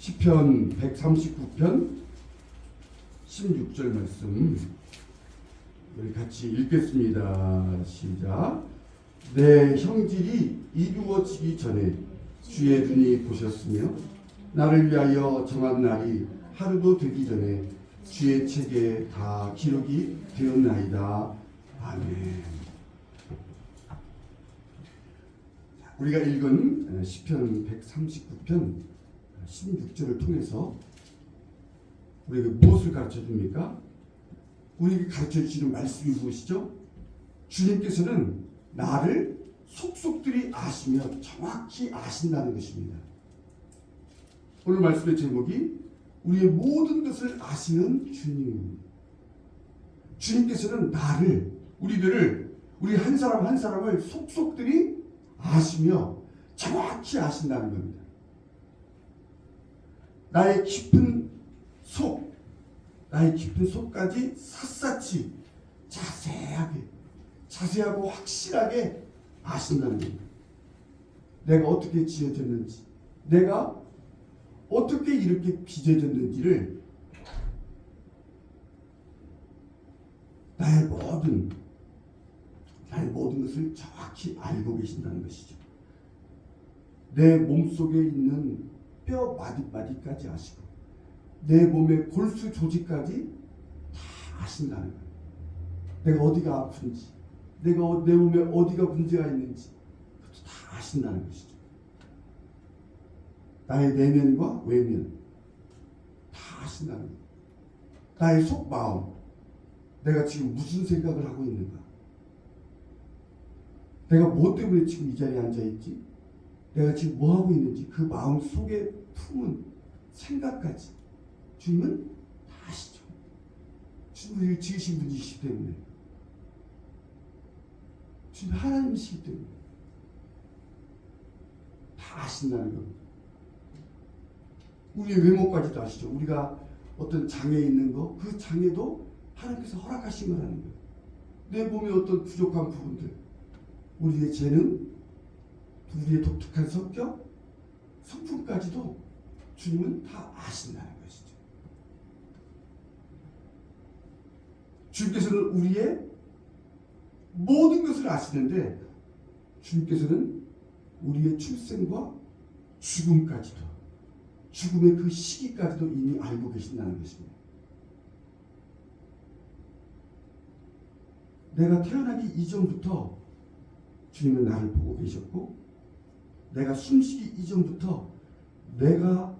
시편 139편 16절 말씀 우리 같이 읽겠습니다. 시작. 내 형질이 이루어지기 전에 주의 눈이 보셨으며 나를 위하여 정한 날이 하루도 되기 전에 주의 책에 다 기록이 되었나이다. 아멘. 우리가 읽은 시편 139편 16절을 통해서 우리에게 무엇을 가르쳐 줍니까? 우리에게 가르쳐 주시는 말씀이 무엇이죠? 주님께서는 나를 속속들이 아시며 정확히 아신다는 것입니다. 오늘 말씀의 제목이 우리의 모든 것을 아시는 주님입니다. 주님께서는 나를, 우리들을, 우리 한 사람 한 사람을 속속들이 아시며 정확히 아신다는 겁니다. 나의 깊은 속, 나의 깊은 속까지 샅샅이 자세하고 확실하게 아신다는 겁니다. 내가 어떻게 지어졌는지, 내가 어떻게 이렇게 빚어졌는지를 나의 모든 것을 정확히 알고 계신다는 것이죠. 내 몸속에 있는 뼈 마디마디까지 아시고 내 몸의 골수 조직까지 다 아신다는 거예요. 내가 어디가 아픈지, 내가 내 몸에 어디가 문제가 있는지 그것도 다 아신다는 것이죠. 나의 내면과 외면 다 아신다는 거예요. 나의 속마음, 내가 지금 무슨 생각을 하고 있는가, 내가 뭐 때문에 지금 이 자리에 앉아있지, 내가 지금 뭐 하고 있는지 그 마음 속에 품은 생각까지 주님은 다 아시죠. 주님은 우리를 지으신 분이시기 때문에, 주님 하나님이시기 때문에 다 아신다는 겁니다. 우리의 외모까지도 아시죠. 우리가 어떤 장애 있는 거, 그 장애도 하나님께서 허락하신 거라는 거예요. 내 몸에 어떤 부족한 부분들, 우리의 재능, 우리의 독특한 성격, 성품까지도 주님은 다 아신다는 것이죠. 주님께서는 우리의 모든 것을 아시는데 주님께서는 우리의 출생과 죽음까지도, 죽음의 그 시기까지도 이미 알고 계신다는 것입니다. 내가 태어나기 이전부터 주님은 나를 보고 계셨고, 내가 숨쉬기 이전부터 내가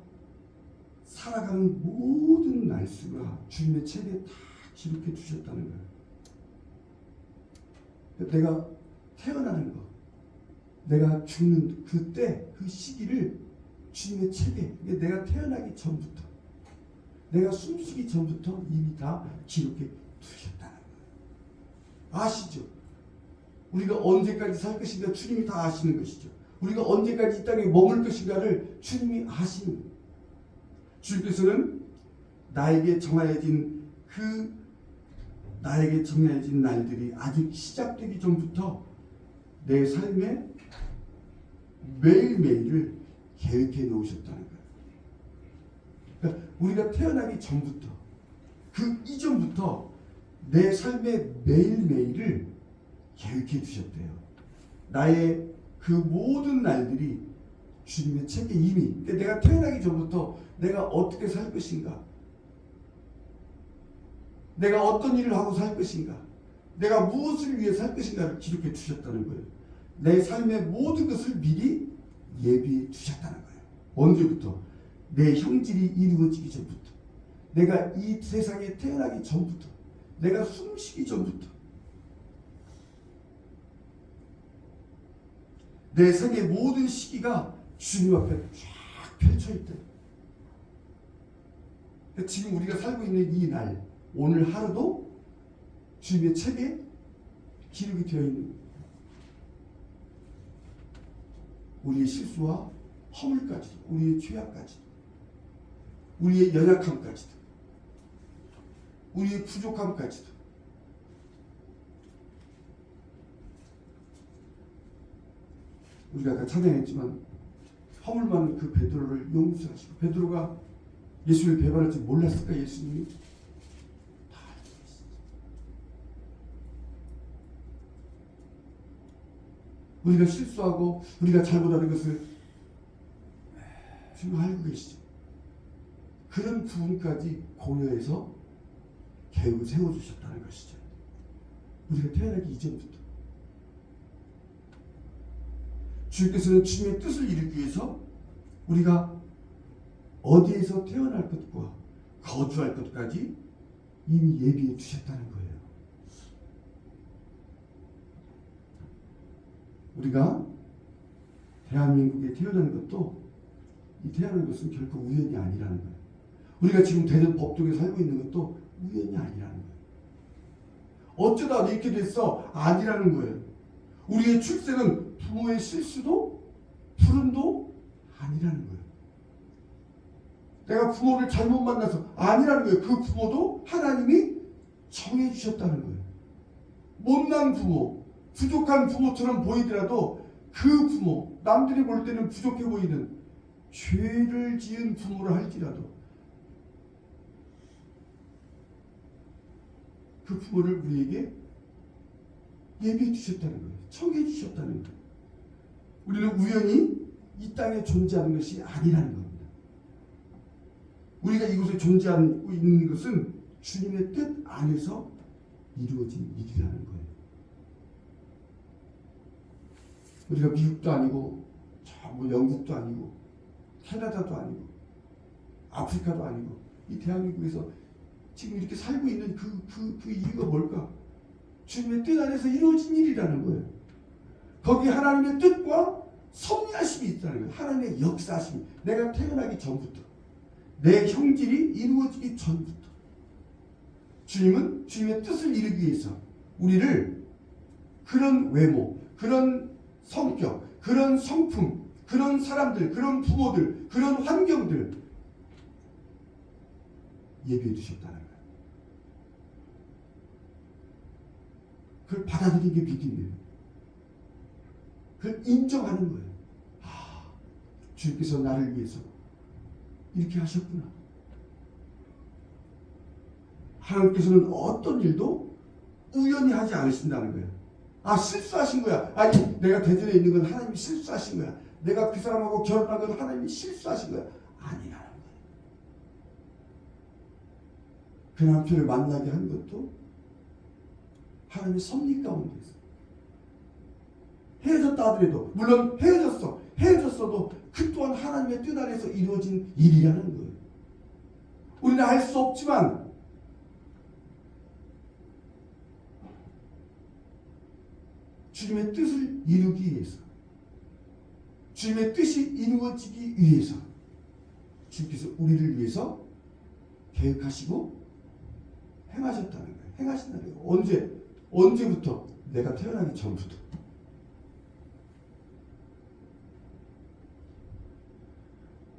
살아가는 모든 날수가 주님의 책에 다 기록해 주셨다는 거예요. 내가 태어나는 것, 내가 죽는 그때 그 시기를 주님의 책에, 내가 태어나기 전부터, 내가 숨쉬기 전부터 이미 다 기록해 두셨다는 거예요. 아시죠? 우리가 언제까지 살 것인가 주님이 다 아시는 것이죠. 우리가 언제까지 이 땅에 머물 것인가를 주님이 아시는 거예요. 주님께서는 나에게 정해진 날들이 아직 시작되기 전부터 내 삶에 매일매일을 계획해 놓으셨다는 거예요. 그러니까 우리가 태어나기 전부터, 그 이전부터 내 삶의 매일매일을 계획해 두셨대요. 나의 그 모든 날들이 주님의 책에 이미, 내가 태어나기 전부터 내가 어떻게 살 것인가, 내가 어떤 일을 하고 살 것인가, 내가 무엇을 위해 살 것인가를 기록해 두셨다는 거예요. 내 삶의 모든 것을 미리 예비해 두셨다는 거예요. 언제부터? 내 형질이 이루어지기 전부터, 내가 이 세상에 태어나기 전부터, 내가 숨쉬기 전부터, 내 생의 모든 시기가 주님 앞에 쫙 펼쳐있대요. 지금 우리가 살고 있는 이 날, 오늘 하루도 주님의 책에 기록이 되어 있는 거예요. 우리의 실수와 허물까지도, 우리의 죄악까지도, 우리의 연약함까지도, 우리의 부족함까지도, 우리가 아까 찬양했지만 허물 많은 그 베드로를 용서하시고, 베드로가 예수를 배반할 줄 몰랐을까? 예수님이 다 알고 계시죠. 우리가 실수하고 우리가 잘못하는 것을 지금 알고 계시죠. 그런 부분까지 고려해서 세워주셨다는 것이죠. 우리가 태어나기 이전부터 주님께서는 주님의 뜻을 이루기 위해서 우리가 어디에서 태어날 것과 거주할 것까지 이미 예비해 주셨다는 거예요. 우리가 대한민국에 태어난 것도, 이 태어난 것은 결코 우연이 아니라는 거예요. 우리가 지금 대전 법동에 살고 있는 것도 우연이 아니라는 거예요. 어쩌다 이렇게 됐어? 아니라는 거예요. 우리의 출생은 부모의 실수도 불운도 아니라는 거예요. 내가 부모를 잘못 만나서 아니라는 거예요. 그 부모도 하나님이 정해주셨다는 거예요. 못난 부모, 부족한 부모처럼 보이더라도 그 부모, 남들이 볼 때는 부족해 보이는 죄를 지은 부모를 할지라도 그 부모를 우리에게 예비해 주셨다는 거예요. 청해 주셨다는 거예요. 우리는 우연히 이 땅에 존재하는 것이 아니라는 겁니다. 우리가 이곳에 존재하고 있는 것은 주님의 뜻 안에서 이루어진 일이라는 거예요. 우리가 미국도 아니고 뭐 영국도 아니고 캐나다도 아니고 아프리카도 아니고 이 대한민국에서 지금 이렇게 살고 있는 그 이유가 뭘까? 주님의 뜻 안에서 이루어진 일이라는 거예요. 거기 하나님의 뜻과 섭리하심이 있다는 거예요. 하나님의 역사하심이. 내가 태어나기 전부터, 내 형질이 이루어지기 전부터 주님은 주님의 뜻을 이루기 위해서 우리를 그런 외모, 그런 성격, 그런 성품, 그런 사람들, 그런 부모들, 그런 환경들 예비해 주셨다는 거예요. 그걸 받아들이는 게 믿음이에요. 그걸 인정하는 거예요. 아, 주님께서 나를 위해서 이렇게 하셨구나. 하나님께서는 어떤 일도 우연히 하지 않으신다는 거예요. 아, 실수하신 거야. 아니, 내가 대전에 있는 건 하나님이 실수하신 거야. 내가 그 사람하고 결혼한 건 하나님이 실수하신 거야. 아니라는 거예요. 그 남편을 만나게 한 것도 하나님의 섭리 가운데서. 헤어졌다 하더라도, 물론 헤어졌어도 그 또한 하나님의 뜻 안에서 이루어진 일이라는 거예요. 우리는 알 수 없지만 주님의 뜻을 이루기 위해서, 주님의 뜻이 이루어지기 위해서 주님께서 우리를 위해서 계획하시고 행하셨다는 거예요. 행하신다는 거예요. 언제부터? 내가 태어나기 전부터.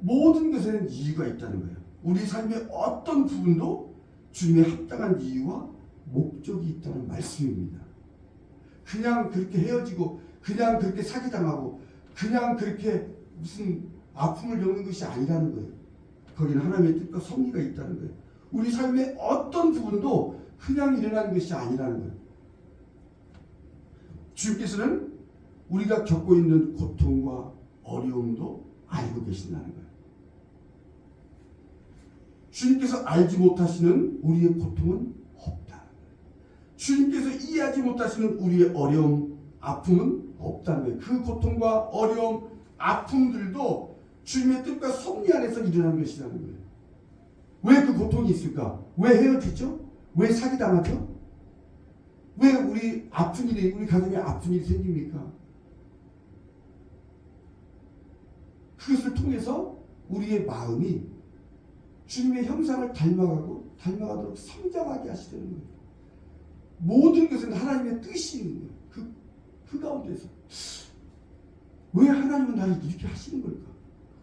모든 것에는 이유가 있다는 거예요. 우리 삶의 어떤 부분도 주님의 합당한 이유와 목적이 있다는 말씀입니다. 그냥 그렇게 헤어지고, 그냥 그렇게 사기당하고, 그냥 그렇게 무슨 아픔을 겪는 것이 아니라는 거예요. 거기는 하나님의 뜻과 섭리가 있다는 거예요. 우리 삶의 어떤 부분도 그냥 일어나는 것이 아니라는 거예요. 주님께서는 우리가 겪고 있는 고통과 어려움도 알고 계신다는 거예요. 주님께서 알지 못하시는 우리의 고통은 없다는 거예요. 주님께서 이해하지 못하시는 우리의 어려움, 아픔은 없다는 거예요. 그 고통과 어려움, 아픔들도 주님의 뜻과 섭리 안에서 일어나는 것이라는 거예요. 왜 그 고통이 있을까? 왜 헤어지죠? 왜 사기당하죠? 왜 우리 가정에 아픈 일이 생깁니까? 그것을 통해서 우리의 마음이 주님의 형상을 닮아가도록 성장하게 하시려는 거예요. 모든 것은 하나님의 뜻이 있는 거예요. 그 가운데서 왜 하나님은 나를 이렇게 하시는 걸까?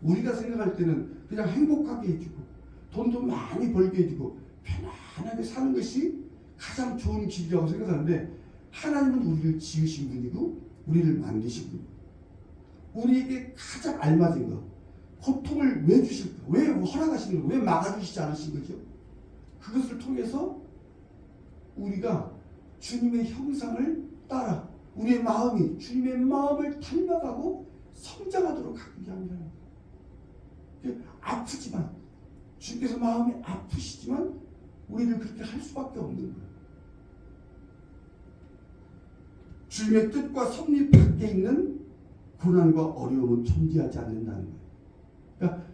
우리가 생각할 때는 그냥 행복하게 해주고 돈도 많이 벌게 해주고 편안하게 사는 것이 가장 좋은 길이라고 생각하는데, 하나님은 우리를 지으신 분이고 우리를 만드신 분이고 우리에게 가장 알맞은 것, 고통을 왜 주실까? 왜 허락하시는 거예요? 왜 막아주시지 않으신 거죠? 그것을 통해서 우리가 주님의 형상을 따라 우리의 마음이 주님의 마음을 닮아가고 성장하도록 하기 위함이라는 거예요. 아프지만 주님께서 마음이 아프시지만 우리를 그렇게 할 수밖에 없는 거예요. 주님의 뜻과 섭리 밖에 있는 고난과 어려움은 존재하지 않는다는 거예요. 그러니까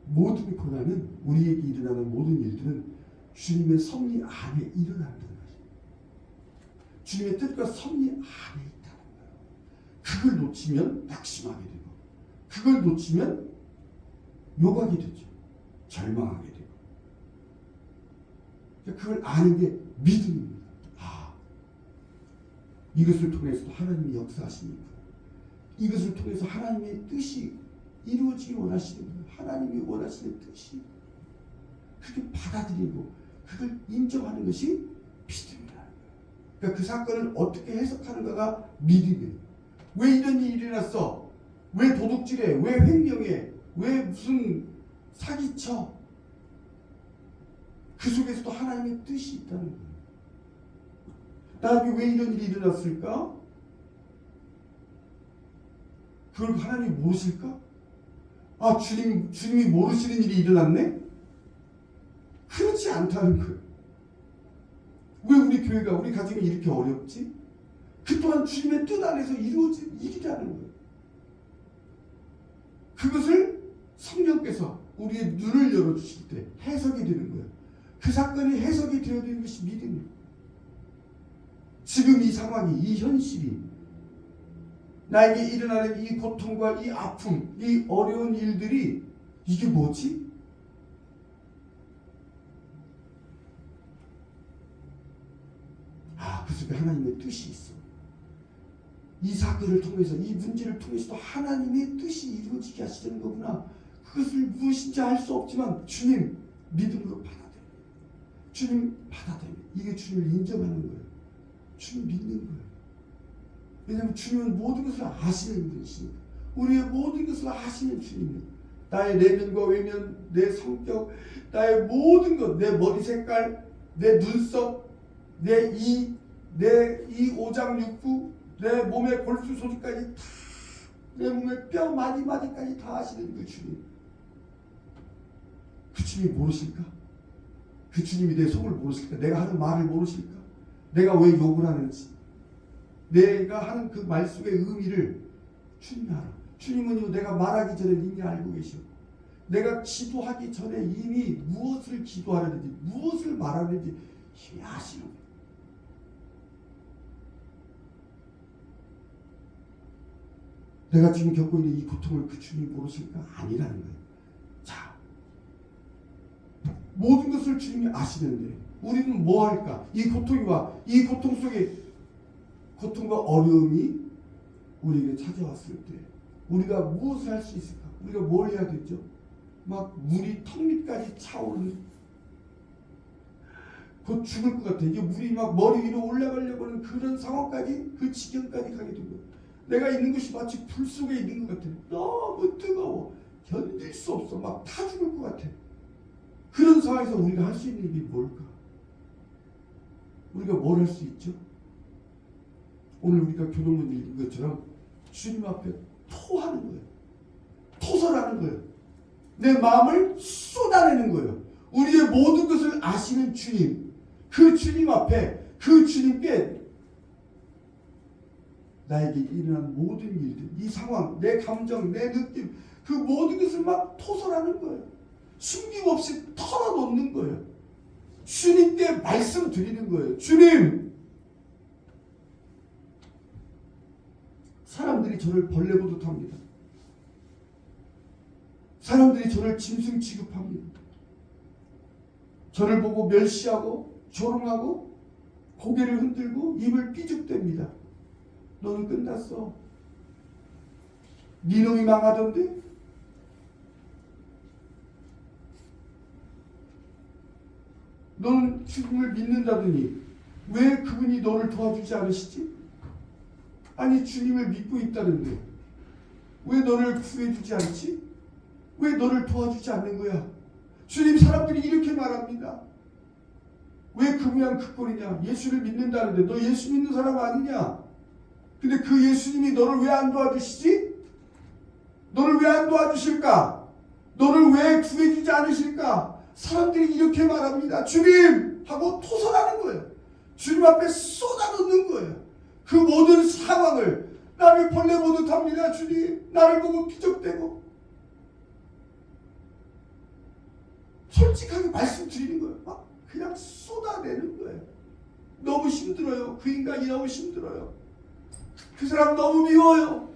모든 고난은 우리에게 일어나는 모든 일들은 주님의 섭리 안에 일어난다는 거죠. 주님의 뜻과 섭리 안에 있다는 거예요. 그걸 놓치면 낙심하게 되고 그걸 놓치면 욕하게 되죠. 절망하게 되고 그걸 아는 게 믿음입니다. 이것을 통해서도 하나님이 역사하십니까? 이것을 통해서 하나님의 뜻이 이루어지기 원하시는 거예요. 하나님이 원하시는 뜻이 그렇게 받아들이고 그걸 인정하는 것이 믿음이라는 거예요. 그러니까 그 사건을 어떻게 해석하는가가 믿음이에요. 왜 이런 일이 일어났어? 왜 도둑질해? 왜 횡령해? 왜 무슨 사기쳐? 그 속에서도 하나님의 뜻이 있다는 거예요. 나에게 왜 이런 일이 일어났을까? 그걸 하나님이 모르실까? 주님이 모르시는 일이 일어났네? 그렇지 않다는 거예요. 왜 우리 교회가, 우리 가정이 이렇게 어렵지? 그 또한 주님의 뜻 안에서 이루어진 일이라는 거예요. 그것을 성령께서 우리의 눈을 열어주실 때 해석이 되는 거예요. 그 사건이 해석이 되어야 되는 것이 믿음이에요. 지금 이 상황이, 이 현실이, 나에게 일어나는 이 고통과 이 아픔, 이 어려운 일들이 이게 뭐지? 그 속에 하나님의 뜻이 있어. 이 사건을 통해서, 이 문제를 통해서도 하나님의 뜻이 이루어지게 하시는 거구나. 그것을 무엇인지 알 수 없지만 주님 믿음으로 받아들여요. 주님 받아들여요. 이게 주님을 인정하는 거예요. 주님 믿는 거예요. 왜냐하면 주님은 모든 것을 아시는 분이시니까. 우리의 모든 것을 아시는 주님이에요. 나의 내면과 외면, 내 성격, 나의 모든 것, 내 머리 색깔, 내 눈썹, 내 이 오장육부, 내 몸의 골수 소지까지 다, 내 몸의 뼈 마디마디까지 다 아시는 그 주님. 그 주님이 모르실까? 그 주님이 내 속을 모르실까? 내가 하는 말을 모르실까? 내가 왜 욕을 하는지, 내가 하는 그 말 속의 의미를 주님이 알아. 주님은요, 내가 말하기 전에 이미 알고 계셔. 내가 기도하기 전에 이미 무엇을 기도하려는지, 무엇을 말하는지 이미 아시는 거예요. 내가 지금 겪고 있는 이 고통을 그 주님이 모르실까? 아니라는 거예요. 자, 모든 것을 주님이 아시는데 우리는 뭐 할까? 이 고통과 이 고통 속에 고통과 어려움이 우리에게 찾아왔을 때 우리가 무엇을 할 수 있을까? 우리가 뭘 해야 되죠? 막 물이 턱 밑까지 차오르는, 곧 죽을 것 같아. 이게 물이 막 머리 위로 올라가려고 하는 그런 상황까지, 그 지경까지 가게 된 거예요. 내가 있는 것이 마치 불 속에 있는 것 같아. 너무 뜨거워. 견딜 수 없어. 막 타 죽을 것 같아. 그런 상황에서 우리가 할 수 있는 일이 뭘까? 우리가 뭘 할 수 있죠? 오늘 우리가 교동문 읽은 것처럼 주님 앞에 토하는 거예요. 토설하는 거예요. 내 마음을 쏟아내는 거예요. 우리의 모든 것을 아시는 주님, 그 주님 앞에, 그 주님께 나에게 일어난 모든 일들, 이 상황, 내 감정, 내 느낌, 그 모든 것을 막 토설하는 거예요. 숨김없이 털어놓는 거예요. 주님께 말씀드리는 거예요. 주님, 사람들이 저를 벌레 보듯 합니다. 사람들이 저를 짐승 취급합니다. 저를 보고 멸시하고 조롱하고 고개를 흔들고 입을 삐죽댑니다. 너는 끝났어. 네 놈이 망하던데? 너는 죽음을 믿는다더니 왜 그분이 너를 도와주지 않으시지? 아니 주님을 믿고 있다는데 왜 너를 구해주지 않지? 왜 너를 도와주지 않는 거야? 주님, 사람들이 이렇게 말합니다. 왜 그 모양 그 꼴이냐? 예수를 믿는다는데 너 예수 믿는 사람 아니냐? 근데 그 예수님이 너를 왜 안 도와주시지? 너를 왜 안 도와주실까? 너를 왜 구해주지 않으실까? 사람들이 이렇게 말합니다. 주님! 하고 토설하는 거예요. 주님 앞에 쏟아놓는 거예요. 그 모든 상황을. 나를 벌레 보듯 합니다. 주님, 나를 보고 비적대고. 솔직하게 말씀드리는 거예요. 막 그냥 쏟아내는 거예요. 너무 힘들어요. 그 인간이 너무 힘들어요. 그 사람 너무 미워요.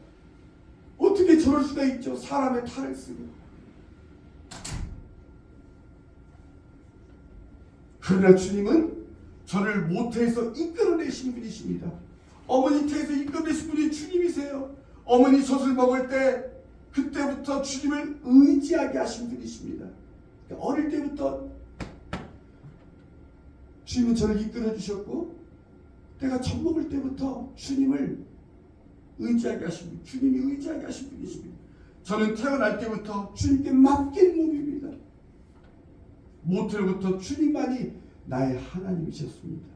어떻게 저럴 수가 있죠? 사람의 탈을 쓰고. 그러나 주님은 저를 모태에서 이끌어내신 분이십니다. 어머니 태에서 이끌어내신 분이 주님이세요. 어머니 젖을 먹을 때 그때부터 주님을 의지하게 하신 분이십니다. 어릴 때부터 주님은 저를 이끌어 주셨고, 내가 젖 먹을 때부터 주님을 의지하게 하신 분, 주님이 의지하게 하신 분이십니다. 저는 태어날 때부터 주님께 맡긴 몸입니다. 모태로부터 주님만이 나의 하나님이셨습니다.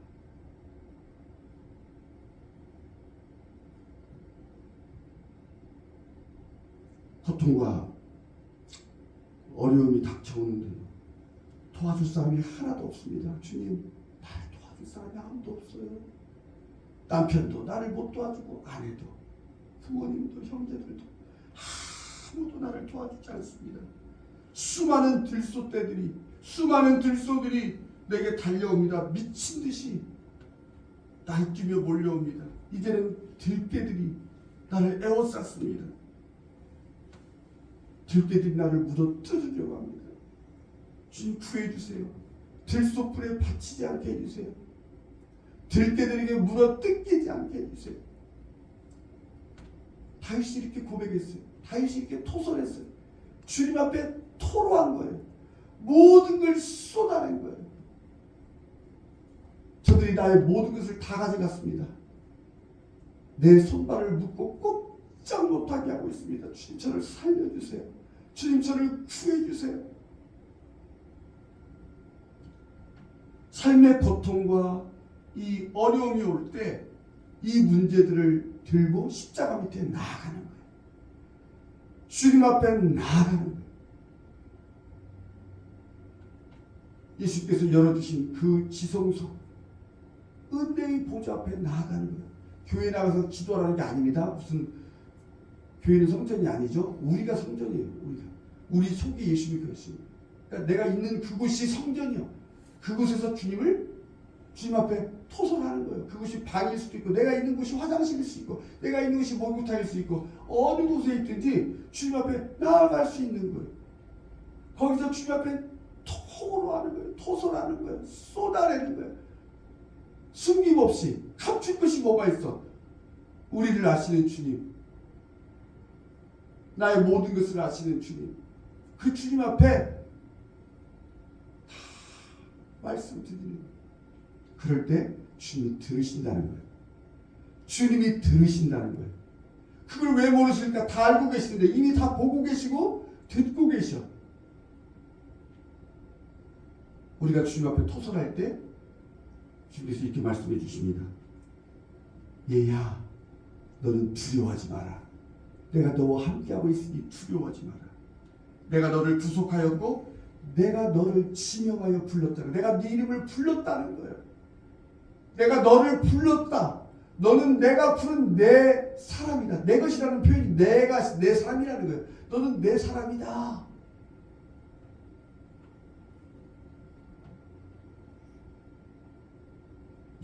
고통과 어려움이 닥쳐오는데 도와줄 사람이 하나도 없습니다. 주님, 나를 도와줄 사람이 아무도 없어요. 남편도 나를 못 도와주고, 아내도, 부모님도, 형제들도 아무도 나를 도와주지 않습니다. 수많은 들소들이 내게 달려옵니다. 미친 듯이 날뛰며 몰려옵니다. 이제는 들깨들이 나를 에워쌌습니다. 들깨들이 나를 물어 뜯으려고 합니다. 주님, 구해주세요. 들소불에 받치지 않게 해주세요. 들깨들에게 물어 뜯기지 않게 해주세요. 다윗이 이렇게 고백했어요. 다윗이 이렇게 토설했어요. 주님 앞에 토로한 거예요. 모든 걸 쏟아낸 거예요. 저들이 나의 모든 것을 다 가져갔습니다. 내 손발을 묶고 꼼짝 못하게 하고 있습니다. 주님, 저를 살려주세요. 주님, 저를 구해주세요. 삶의 고통과 이 어려움이 올 때 이 문제들을 들고 십자가 밑에 나아가는 거예요. 주님 앞에 나아가는 거예요. 예수께서 열어주신 그 지성소, 은혜의 보좌 앞에 나아가는 거예요. 교회 나가서 기도하라는 게 아닙니다. 무슨 교회는 성전이 아니죠. 우리가 성전이에요. 우리 속에 예수님이 계십니다. 그러니까 내가 있는 그곳이 성전이요. 그곳에서 주님 앞에 토설하는 거예요. 그곳이 방일 수도 있고, 내가 있는 곳이 화장실일 수 있고, 내가 있는 곳이 목욕탕일 수 있고, 어느 곳에 있든지 주님 앞에 나아갈 수 있는 거예요. 거기서 주님 앞에 토로하는 거예요. 토설하는 거예요. 쏟아내는 거예요. 숨김없이. 감출 것이 뭐가 있어? 우리를 아시는 주님, 나의 모든 것을 아시는 주님, 그 주님 앞에 다 말씀드리는 거예요. 그럴 때 주님이 들으신다는 거예요. 주님이 들으신다는 거예요. 그걸 왜 모르실까? 다 알고 계시는데, 이미 다 보고 계시고 듣고 계셔. 우리가 주님 앞에 토설할 때 주님께서 이렇게 말씀해 주십니다. 얘야, 너는 두려워하지 마라. 내가 너와 함께하고 있으니 두려워하지 마라. 내가 너를 구속하였고 내가 너를 지명하여 불렀다. 내가 네 이름을 불렀다는 거예요. 내가 너를 불렀다. 너는 내가 부른 내 사람이다. 내 것이라는 표현이 내가 내 사람이라는 거예요. 너는 내 사람이다.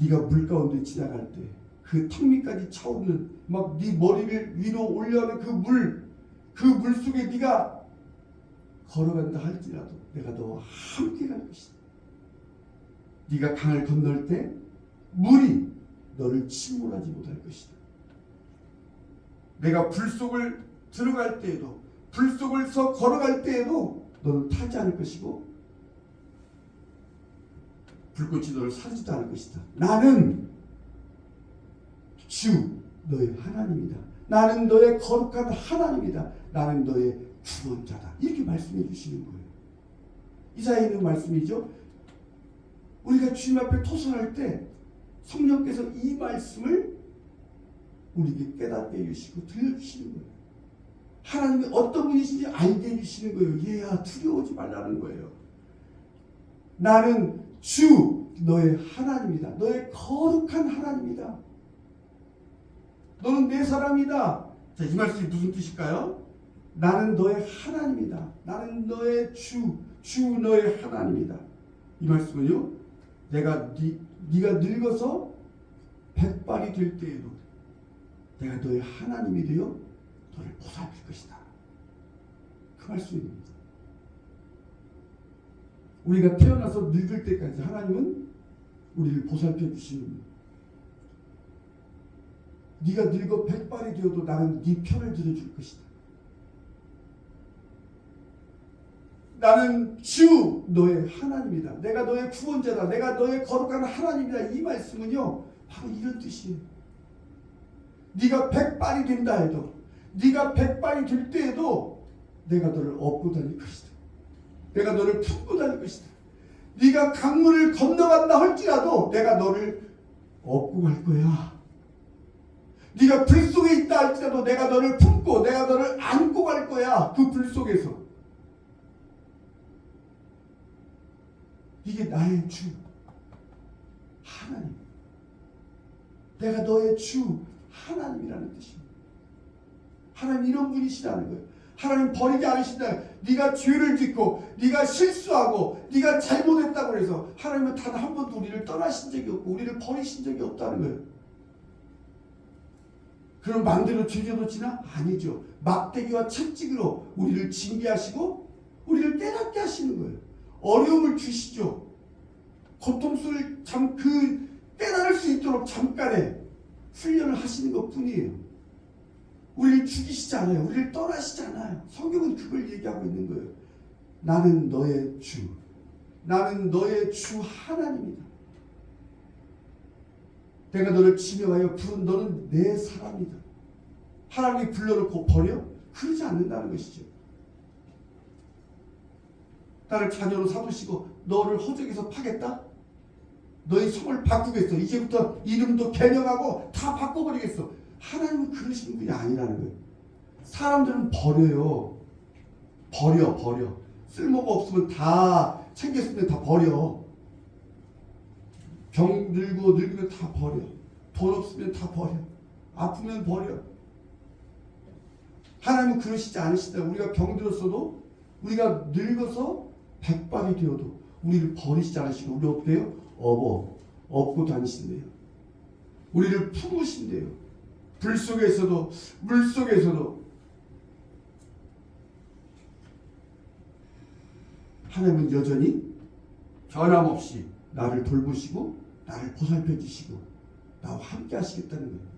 네가 물 가운데 지나갈 때 그 턱 밑까지 차오르는 막 네 머리를 위로 올려는 그 물 속에 네가 걸어간다 할지라도 내가 너와 함께 갈 것이다. 네가 강을 건널 때 물이 너를 침몰하지 못할 것이다. 내가 불 속을 들어갈 때에도, 불 속을서 걸어갈 때에도 너는 타지 않을 것이고 불꽃이 너를 사르지도 않을 것이다. 나는 주 너의 하나님이다. 나는 너의 거룩한 하나님이다. 나는 너의 구원자다. 이렇게 말씀해 주시는 거예요. 이사야에 있는 말씀이죠. 우리가 주님 앞에 토설할 때 성령께서 이 말씀을 우리에게 깨닫게 해주시고 들려주시는 거예요. 하나님이 어떤 분이신지 알게 해주시는 거예요. 얘야, 두려워하지 말라는 거예요. 나는 주 너의 하나님이다. 너의 거룩한 하나님이다. 너는 내 사람이다. 자, 이 말씀이 무슨 뜻일까요? 나는 너의 하나님이다. 나는 너의 주 너의 하나님이다. 이 말씀은요, 네가 늙어서 백발이 될 때에도 내가 너의 하나님이 되어 너를 보살필 것이다. 그 말씀입니다. 우리가 태어나서 늙을 때까지 하나님은 우리를 보살펴 주시는 거예요. 네가 늙어 백발이 되어도 나는 네 편을 들어줄 것이다. 나는 주 너의 하나님이다. 내가 너의 구원자다. 내가 너의 거룩한 하나님이다. 이 말씀은요, 바로 이런 뜻이에요. 네가 백발이 된다 해도, 네가 백발이 될 때에도 내가 너를 업고 다닐 것이다. 내가 너를 품고 다닐 것이다. 네가 강물을 건너간다 할지라도 내가 너를 업고 갈 거야. 네가 불 속에 있다 할지라도 내가 너를 품고 내가 너를 안고 갈 거야. 그 불 속에서. 이게 나의 주 하나님. 내가 너의 주 하나님이라는 뜻입니다. 하나님 이런 분이시라는 거예요. 하나님 버리지 않으신다. 네가 죄를 짓고 네가 실수하고 네가 잘못했다고 해서 하나님은 단 한 번도 우리를 떠나신 적이 없고 우리를 버리신 적이 없다는 거예요. 그럼 맘대로 죄져도 지나? 아니죠. 막대기와 채찍으로 우리를 징계하시고 우리를 깨닫게 하시는 거예요. 어려움을 주시죠. 고통스러울 깨달을 수 있도록 잠깐의 훈련을 하시는 것 뿐이에요. 우리를 죽이시지 않아요. 우리를 떠나시지 않아요. 성경은 그걸 얘기하고 있는 거예요. 나는 너의 주. 나는 너의 주 하나님이다. 내가 너를 지명하여 부른 너는 내 사람이다. 하나님이 불러놓고 버려? 그러지 않는다는 것이죠. 나를 자녀로 삼으시고 너를 허적에서 파겠다? 너의 성을 바꾸겠어. 이제부터 이름도 개명하고 다 바꿔버리겠어. 하나님은 그러시는 분이 아니라는 거예요. 사람들은 버려요. 버려. 쓸모가 없으면 다 챙겼으면 다 버려. 병 늙으면 다 버려. 돈 없으면 다 버려. 아프면 버려. 하나님은 그러시지 않으시다. 우리가 병들었어도 우리가 늙어서 백발이 되어도 우리를 버리시지 않으시고 우리 어때요? 업고 다니신대요. 우리를 품으신대요. 불 속에서도 물 속에서도 하나님은 여전히 변함없이 나를 돌보시고 나를 보살펴 주시고 나와 함께 하시겠다는 거예요.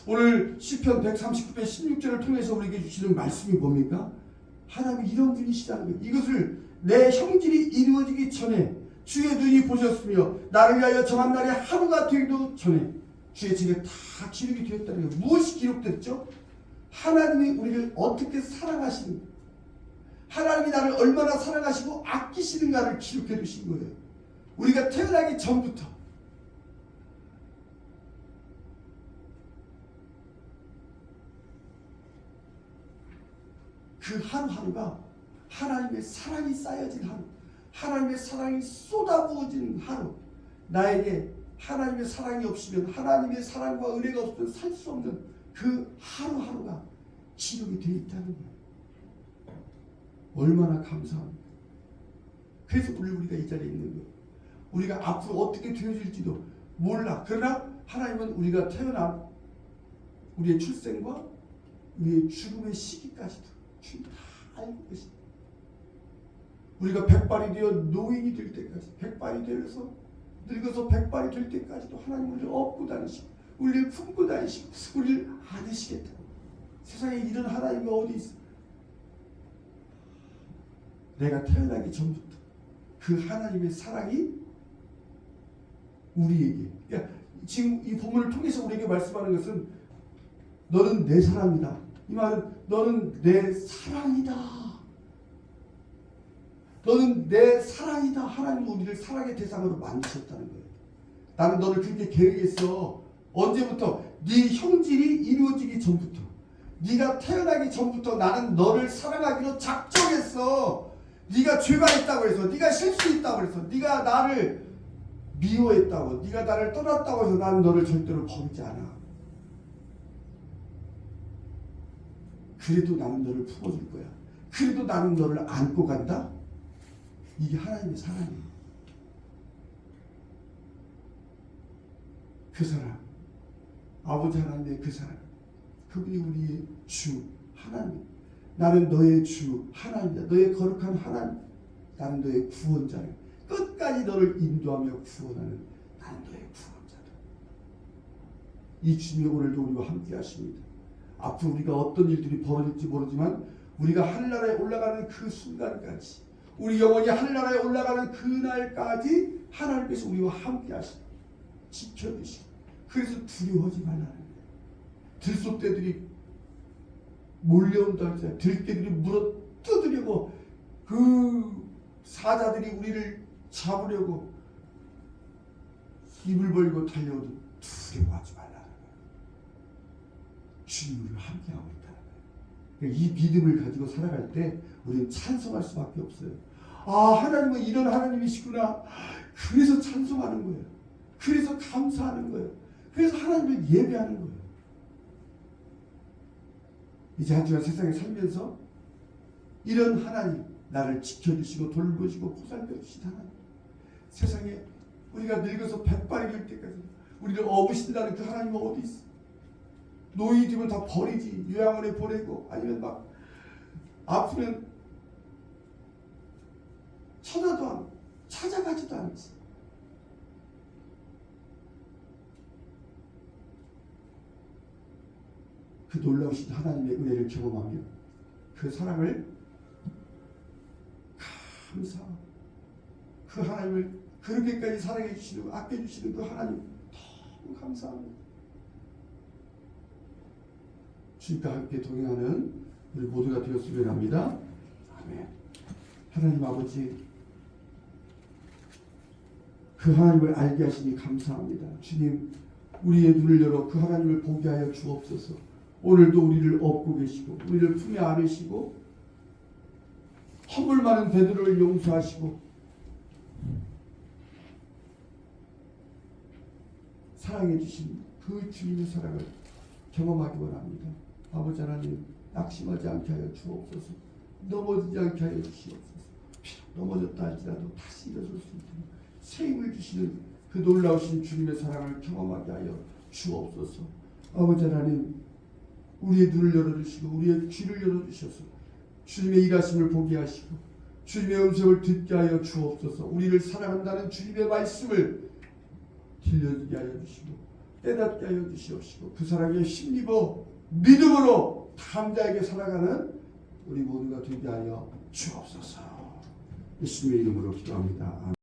오늘 시편 139편 16절을 통해서 우리에게 주시는 말씀이 뭡니까? 하나님이 이런 분이시다는 거예요. 이것을 내 형질이 이루어지기 전에 주의 눈이 보셨으며 나를 위하여 정한 날에 하루가 되기도 전에 주의 책에 다 기록이 되었다는 거예요. 무엇이 기록됐죠? 하나님이 우리를 어떻게 사랑하시는가, 하나님이 나를 얼마나 사랑하시고 아끼시는가를 기록해 두신 거예요. 우리가 태어나기 전부터. 그 하루하루가 하나님의 사랑이 쌓여진 하루, 하나님의 사랑이 쏟아부어지는 하루. 나에게 하나님의 사랑이 없으면, 하나님의 사랑과 은혜가 없으면 살 수 없는 그 하루하루가 기록이 되어 있다는 거예요. 얼마나 감사합니까? 그래서 우리가 이 자리에 있는 거예요. 우리가 앞으로 어떻게 되어질지도 몰라. 그러나 하나님은 우리가 태어난 우리의 출생과 우리의 죽음의 시기까지도 주님 다 알고 계십니다. 우리가 백발이 되어 노인이 될 때까지, 백발이 되어서 늙어서 백발이 될 때까지도 하나님 우리를 업고 다니시고 우리를 품고 다니시고 우리를 안으시겠다고. 세상에 이런 하나님이 어디 있어? 내가 태어나기 전부터 그 하나님의 사랑이 우리에게, 그러니까 지금 이 본문을 통해서 우리에게 말씀하는 것은 너는 내 사람이다. 이 말은 너는 내 사랑이다. 너는 내 사랑이다. 하나님은 우리를 사랑의 대상으로 만드셨다는 거예요. 나는 너를 그렇게 계획했어. 언제부터? 네 형질이 이루어지기 전부터. 네가 태어나기 전부터 나는 너를 사랑하기로 작정했어. 네가 죄가 있다고 해서, 네가 실수했다고 해서, 네가 나를 미워했다고, 네가 나를 떠났다고 해서 나는 너를 절대로 버리지 않아. 그래도 나는 너를 품어줄 거야. 그래도 나는 너를 안고 간다. 이게 하나님의 사랑이에요. 그 사랑, 아버지 하나님의 그 사랑, 그분이 우리의 주 하나님. 나는 너의 주 하나님이다. 너의 거룩한 하나님. 나는 너의 구원자야. 끝까지 너를 인도하며 구원하는 나는 너의 구원자다. 이 주님이 오늘도 우리와 함께 하십니다. 앞으로 우리가 어떤 일들이 벌어질지 모르지만 우리가 하늘나라에 올라가는 그 순간까지, 우리 영혼이 하늘나라에 올라가는 그날까지 하나님께서 우리와 함께 하시고 지켜주시고, 그래서 두려워하지 말라는 거예요. 들소떼들이 몰려온다 했잖아요. 들깨들이 물어 뜯으려고, 그 사자들이 우리를 잡으려고 입을 벌리고 달려오도 두려워하지 말라는 거예요. 주님이 우리와 함께하고 있다는 거예요. 이 믿음을 가지고 살아갈 때 우리는 찬송할 수밖에 없어요. 아, 하나님은 이런 하나님이시구나. 그래서 찬송하는 거예요. 그래서 감사하는 거예요. 그래서 하나님을 예배하는 거예요. 이제 한 주간 세상에 살면서 이런 하나님, 나를 지켜주시고 돌보시고 보살펴주신 하나님, 세상에 우리가 늙어서 백발이 될 때까지 우리를 업으신다는 그 하나님은 어디 있어? 노인이 되면 다 버리지. 요양원에 보내고, 아니면 막 아프면 찾아가지도 않지. 그 놀라우신 하나님의 은혜를 경험하며 그 사랑을 감사하고, 그 하나님을 그렇게까지 사랑해 주시는, 아껴 주시는 그 하나님 너무 감사합니다. 주님과 함께 동행하는 우리 모두가 되었으면 합니다. 아멘. 하나님 아버지, 그 하나님을 알게 하시니 감사합니다. 주님, 우리의 눈을 열어 그 하나님을 보게 하여 주옵소서. 오늘도 우리를 업고 계시고 우리를 품에 안으시고 허물 많은 베드로를 용서하시고 사랑해 주신 그 주님의 사랑을 경험하기 원합니다. 아버지 하나님, 낙심하지 않게 하여 주옵소서. 넘어지지 않게 하여 주시옵소서. 넘어졌다 할지라도 다시 일어설 수 있도록 새 힘을 주시는 그 놀라우신 주님의 사랑을 경험하게 하여 주옵소서. 아버지 하나님, 우리의 눈을 열어주시고 우리의 귀를 열어주셔서 주님의 일하심을 보게 하시고 주님의 음성을 듣게 하여 주옵소서. 우리를 사랑한다는 주님의 말씀을 들려주게 하여 주시고 깨닫게 하여 주시옵시고, 그 사랑에 힘입어 믿음으로 담대하게 살아가는 우리 모두가 되게 하여 주옵소서. 예수님의 이름으로 기도합니다. 아멘.